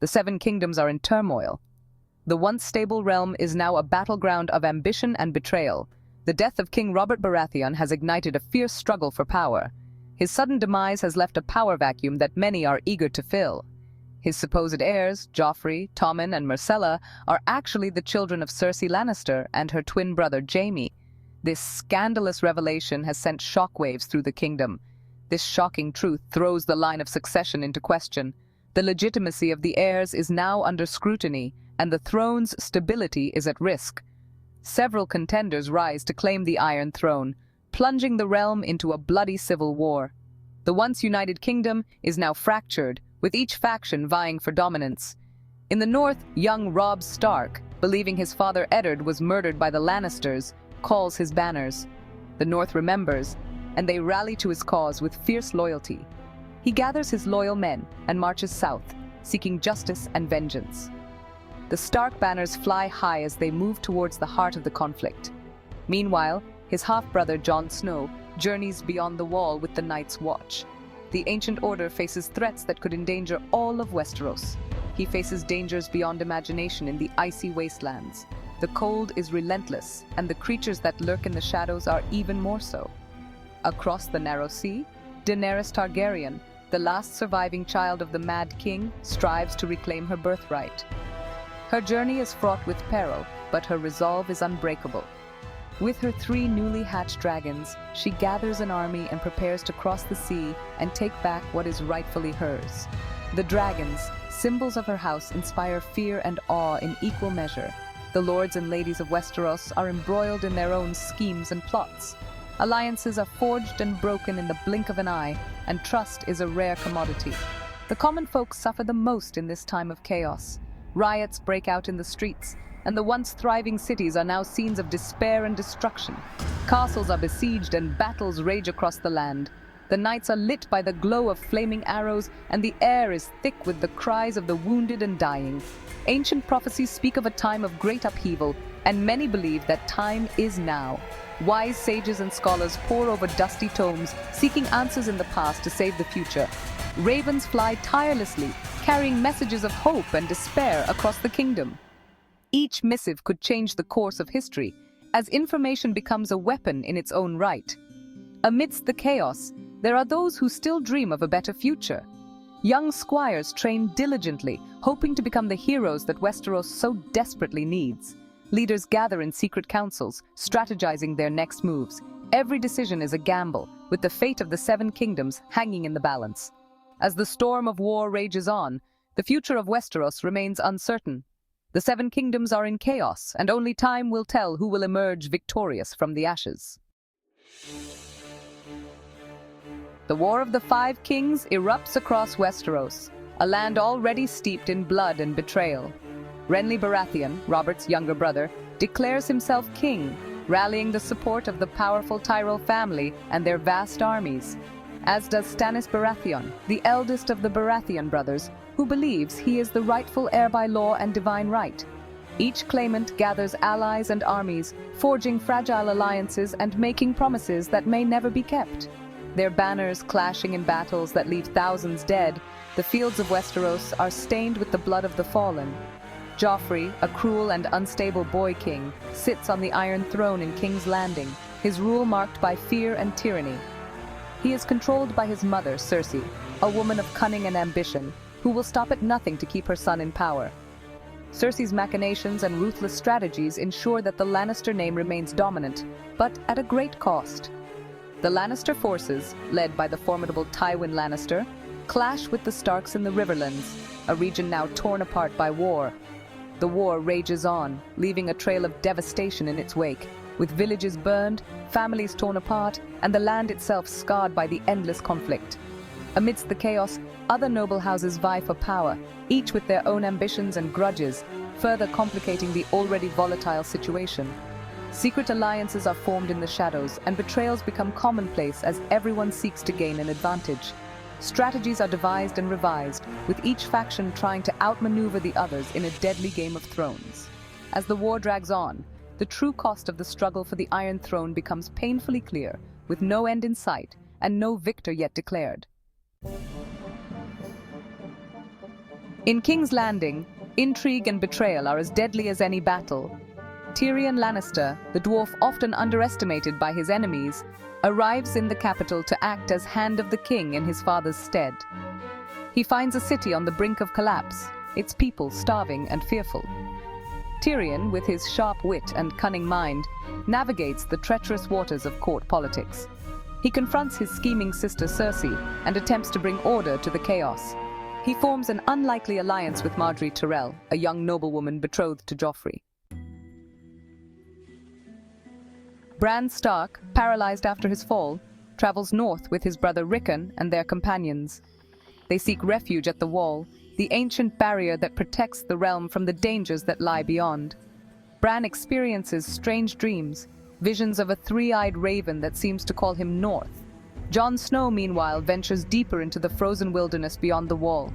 The Seven Kingdoms are in turmoil. The once stable realm is now a battleground of ambition and betrayal. The death of King Robert Baratheon has ignited a fierce struggle for power. His sudden demise has left a power vacuum that many are eager to fill. His supposed heirs, Joffrey, Tommen, and Myrcella, are actually the children of Cersei Lannister and her twin brother Jaime. This scandalous revelation has sent shockwaves through the kingdom. This shocking truth throws the line of succession into question. The legitimacy of the heirs is now under scrutiny, and the throne's stability is at risk. Several contenders rise to claim the Iron Throne, plunging the realm into a bloody civil war. The once united kingdom is now fractured, with each faction vying for dominance. In the north, young Robb Stark, believing his father Eddard was murdered by the Lannisters, calls his banners. The north remembers, and they rally to his cause with fierce loyalty. He gathers his loyal men and marches south, seeking justice and vengeance. The Stark banners fly high as they move towards the heart of the conflict. Meanwhile, his half-brother Jon Snow journeys beyond the wall with the Night's Watch. The Ancient Order faces threats that could endanger all of Westeros. He faces dangers beyond imagination in the icy wastelands. The cold is relentless, and the creatures that lurk in the shadows are even more so. Across the Narrow Sea, Daenerys Targaryen, the last surviving child of the Mad King, strives to reclaim her birthright. Her journey is fraught with peril, but her resolve is unbreakable. With her 3 newly hatched dragons, she gathers an army and prepares to cross the sea and take back what is rightfully hers. The dragons, symbols of her house, inspire fear and awe in equal measure. The lords and ladies of Westeros are embroiled in their own schemes and plots. Alliances are forged and broken in the blink of an eye, and trust is a rare commodity. The common folk suffer the most in this time of chaos. Riots break out in the streets, and the once thriving cities are now scenes of despair and destruction. Castles are besieged and battles rage across the land. The nights are lit by the glow of flaming arrows, and the air is thick with the cries of the wounded and dying. Ancient prophecies speak of a time of great upheaval, and many believe that time is now. Wise sages and scholars pore over dusty tomes, seeking answers in the past to save the future. Ravens fly tirelessly, carrying messages of hope and despair across the kingdom. Each missive could change the course of history, as information becomes a weapon in its own right. Amidst the chaos, there are those who still dream of a better future. Young squires train diligently, hoping to become the heroes that Westeros so desperately needs. Leaders gather in secret councils, strategizing their next moves. Every decision is a gamble, with the fate of the Seven Kingdoms hanging in the balance. As the storm of war rages on, the future of Westeros remains uncertain. The Seven Kingdoms are in chaos, and only time will tell who will emerge victorious from the ashes. The War of the Five Kings erupts across Westeros, a land already steeped in blood and betrayal. Renly Baratheon, Robert's younger brother, declares himself king, rallying the support of the powerful Tyrell family and their vast armies, as does Stannis Baratheon, the eldest of the Baratheon brothers, who believes he is the rightful heir by law and divine right. Each claimant gathers allies and armies, forging fragile alliances and making promises that may never be kept. Their banners clashing in battles that leave thousands dead, the fields of Westeros are stained with the blood of the fallen. Joffrey, a cruel and unstable boy king, sits on the Iron Throne in King's Landing, his rule marked by fear and tyranny. He is controlled by his mother, Cersei, a woman of cunning and ambition, who will stop at nothing to keep her son in power. Cersei's machinations and ruthless strategies ensure that the Lannister name remains dominant, but at a great cost. The Lannister forces, led by the formidable Tywin Lannister, clash with the Starks in the Riverlands, a region now torn apart by war. The war rages on, leaving a trail of devastation in its wake, with villages burned, families torn apart, and the land itself scarred by the endless conflict. Amidst the chaos, other noble houses vie for power, each with their own ambitions and grudges, further complicating the already volatile situation. Secret alliances are formed in the shadows, and betrayals become commonplace as everyone seeks to gain an advantage. Strategies are devised and revised, with each faction trying to outmaneuver the others in a deadly game of thrones. As the war drags on, the true cost of the struggle for the Iron Throne becomes painfully clear, with no end in sight and no victor yet declared. In King's Landing, intrigue and betrayal are as deadly as any battle. Tyrion Lannister, the dwarf often underestimated by his enemies, arrives in the capital to act as Hand of the King in his father's stead. He finds a city on the brink of collapse, its people starving and fearful. Tyrion, with his sharp wit and cunning mind, navigates the treacherous waters of court politics. He confronts his scheming sister Cersei and attempts to bring order to the chaos. He forms an unlikely alliance with Margaery Tyrell, a young noblewoman betrothed to Joffrey. Bran Stark, paralyzed after his fall, travels north with his brother Rickon and their companions. They seek refuge at the Wall, the ancient barrier that protects the realm from the dangers that lie beyond. Bran experiences strange dreams, visions of a three-eyed raven that seems to call him north. Jon Snow, meanwhile, ventures deeper into the frozen wilderness beyond the Wall.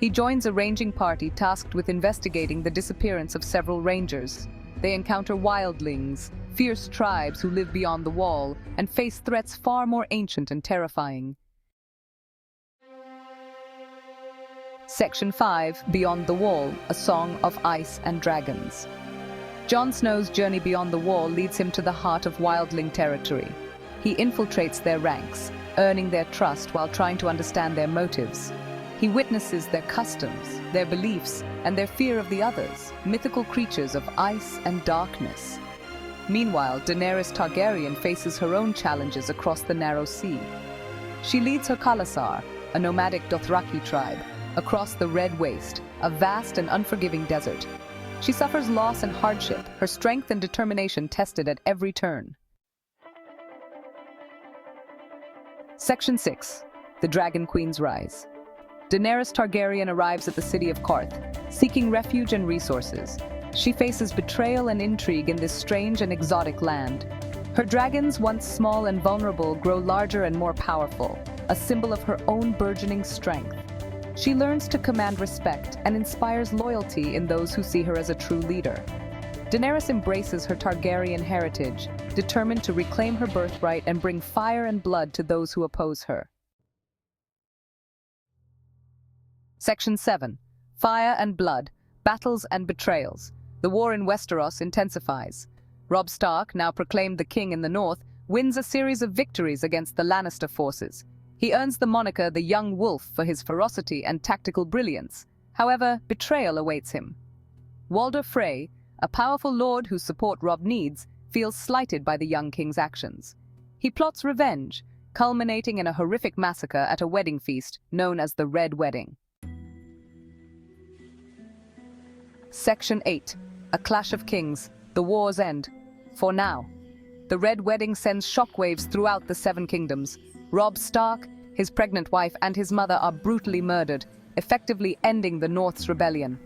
He joins a ranging party tasked with investigating the disappearance of several rangers. They encounter wildlings, fierce tribes who live beyond the Wall, and face threats far more ancient and terrifying. Section 5, Beyond the Wall, A Song of Ice and Dragons. Jon Snow's journey beyond the Wall leads him to the heart of wildling territory. He infiltrates their ranks, earning their trust while trying to understand their motives. He witnesses their customs, their beliefs, and their fear of the others, mythical creatures of ice and darkness. Meanwhile, Daenerys Targaryen faces her own challenges across the narrow sea. She leads her Khalasar, a nomadic Dothraki tribe, across the Red Waste, a vast and unforgiving desert. She suffers loss and hardship, her strength and determination tested at every turn. Section 6, The Dragon Queen's Rise. Daenerys Targaryen arrives at the city of Qarth, seeking refuge and resources. She faces betrayal and intrigue in this strange and exotic land. Her dragons, once small and vulnerable, grow larger and more powerful, a symbol of her own burgeoning strength. She learns to command respect and inspires loyalty in those who see her as a true leader. Daenerys embraces her Targaryen heritage, determined to reclaim her birthright and bring fire and blood to those who oppose her. Section 7. Fire and Blood, Battles and Betrayals. The war in Westeros intensifies. Robb Stark, now proclaimed the king in the north, wins a series of victories against the Lannister forces. He earns the moniker the Young Wolf for his ferocity and tactical brilliance. However, betrayal awaits him. Walder Frey, a powerful lord whose support Robb needs, feels slighted by the young king's actions. He plots revenge, culminating in a horrific massacre at a wedding feast known as the Red Wedding. Section 8. A Clash of Kings, The War's End. For now. The Red Wedding sends shockwaves throughout the Seven Kingdoms. Robb Stark, his pregnant wife, and his mother are brutally murdered, effectively ending the North's rebellion.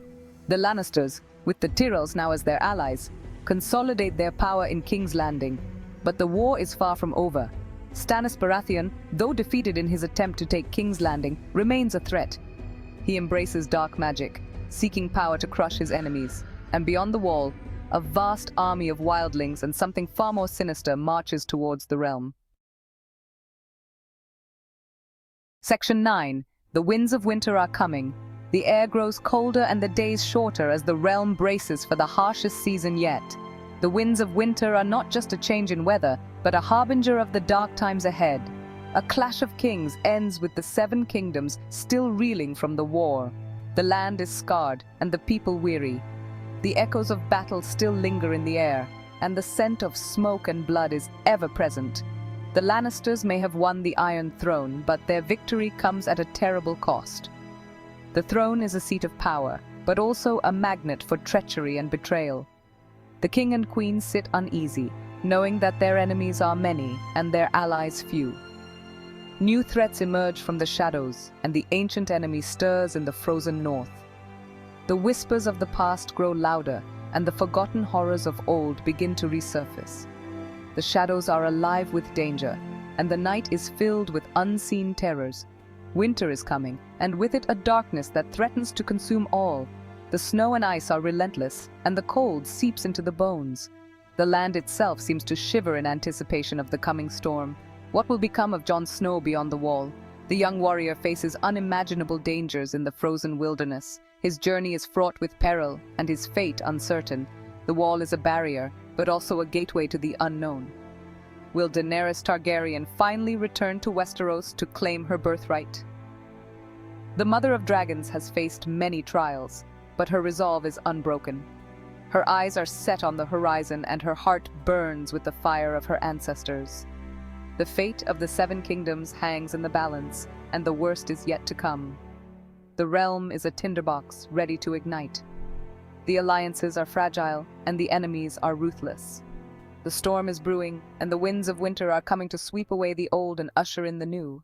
The Lannisters, with the Tyrells now as their allies, consolidate their power in King's Landing. But the war is far from over. Stannis Baratheon, though defeated in his attempt to take King's Landing, remains a threat. He embraces dark magic, seeking power to crush his enemies. And beyond the Wall, a vast army of wildlings and something far more sinister marches towards the realm. Section 9. The winds of winter are coming. The air grows colder and the days shorter as the realm braces for the harshest season yet. The winds of winter are not just a change in weather, but a harbinger of the dark times ahead. A clash of kings ends with the Seven Kingdoms still reeling from the war. The land is scarred and the people weary. The echoes of battle still linger in the air, and the scent of smoke and blood is ever present. The Lannisters may have won the Iron Throne, but their victory comes at a terrible cost. The throne is a seat of power, but also a magnet for treachery and betrayal. The king and queen sit uneasy, knowing that their enemies are many and their allies few. New threats emerge from the shadows, and the ancient enemy stirs in the frozen north. The whispers of the past grow louder, and the forgotten horrors of old begin to resurface. The shadows are alive with danger, and the night is filled with unseen terrors. Winter is coming, and with it a darkness that threatens to consume all. The snow and ice are relentless, and the cold seeps into the bones. The land itself seems to shiver in anticipation of the coming storm. What will become of Jon Snow beyond the Wall? The young warrior faces unimaginable dangers in the frozen wilderness. His journey is fraught with peril, and his fate uncertain. The wall is a barrier, but also a gateway to the unknown. Will Daenerys Targaryen finally return to Westeros to claim her birthright? The Mother of Dragons has faced many trials, but her resolve is unbroken. Her eyes are set on the horizon, and her heart burns with the fire of her ancestors. The fate of the Seven Kingdoms hangs in the balance, and the worst is yet to come. The realm is a tinderbox ready to ignite. The alliances are fragile, and the enemies are ruthless. The storm is brewing, and the winds of winter are coming to sweep away the old and usher in the new.